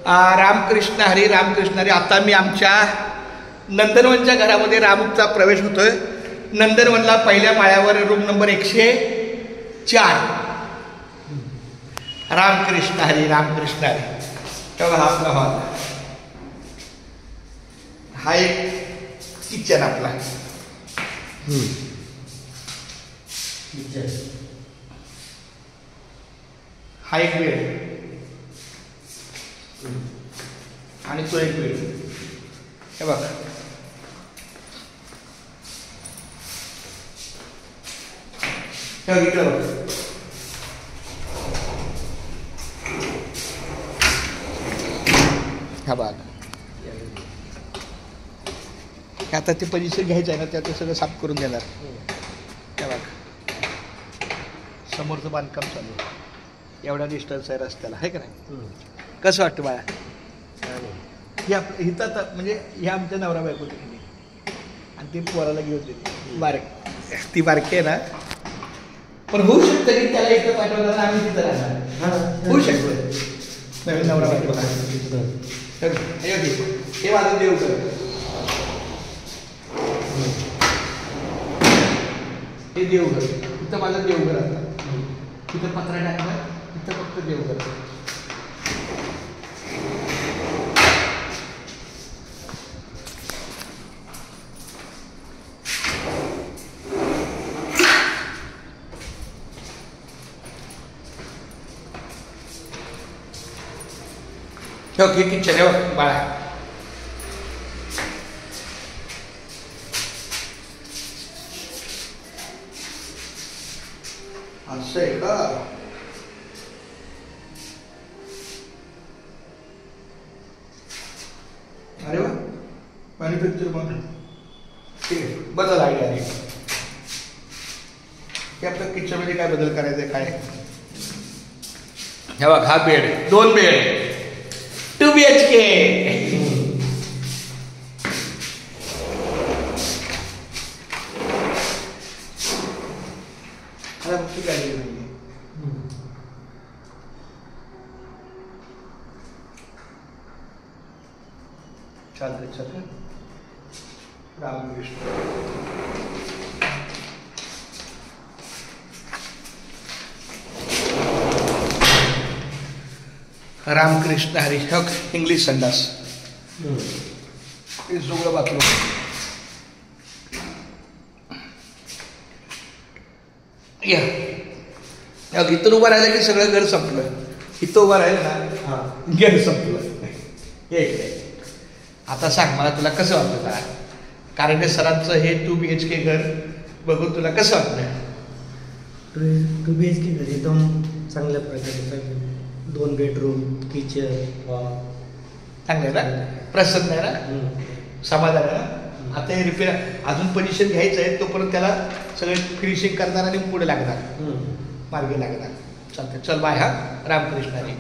रामकृष्ण हरी रामकृष्ण हरी. आता मी आमच्या नंदनवनच्या घरामध्ये रामचा प्रवेश होतोय. नंदनवनला पहिल्या माळ्यावर रूम नंबर 104. रामकृष्ण हरी रामकृष्ण हरी. तेव्हा हा आपला हॉल, हा एक किचन आपला. हा एक बेड आणि तो एक बेड. हे बघा, इकडे बघा. हा बघ, आता ते परिसर घ्यायचं आहे ना, त्यात सगळं साफ करून देणार. त्या बघ, समोरचं बांधकाम चालू आहे. एवढा डिस्टन्स आहे रस्त्याला, आहे का नाही? कसं वाटतं बाळा? इथं आता म्हणजे ह्या आमच्या नवरा बायको तिकडे, आणि ती पोराला घेऊन दिली बारक, ती बारकी आहे ना. पण होऊ शकतं की त्याला इकडं पाठवताना आम्ही तिथं राहणार. होऊ शकतं नवीन नवरा बायको. हे माझं देवघर, हे देवघर. इथं माझं देवघर आता. तिथं पत्रा टाकला, इथं फक्त देवघर. ओके, किचन आहे बघ बाळा. असं आहे का? अरे वा, मॅन्युफॅक्चर पण ठीक आहे. बदल आयडिया आहे की आपल्या किचन मध्ये काय बदल करायचा, काय? हे बघ, हा बेड, 2 बेड, 2 BHK. आता मोठी गाडी नाही चालते चालते. रामकृष्ण रामकृष्ण हरी. इंग्लिश संडास, सगळं बाथरूम. या इथं उभं राहिलं की सगळं घर संपलं. इथं उभं राहिलं ना, घर संपलं. हे आता सांग मला, तुला कसं वाटतं का? कारण ते सरांचं हे 2 BHK घर बघून तुला कसं वाटलं? 2 BHK घर एकदम चांगल्या प्रकारे, 2 बेडरूम, किचन, चांगलं आहे ना? प्रसन्न आहे ना? समाधान आहे ना? आता हे रिपेअर अजून पोझिशन घ्यायचं आहे, तोपर्यंत त्याला सगळं फिनिशिंग करणार आणि पुढे लागणार, मार्गे लागणार. चालतं, चल बाय. हा रामकृष्ण हरी.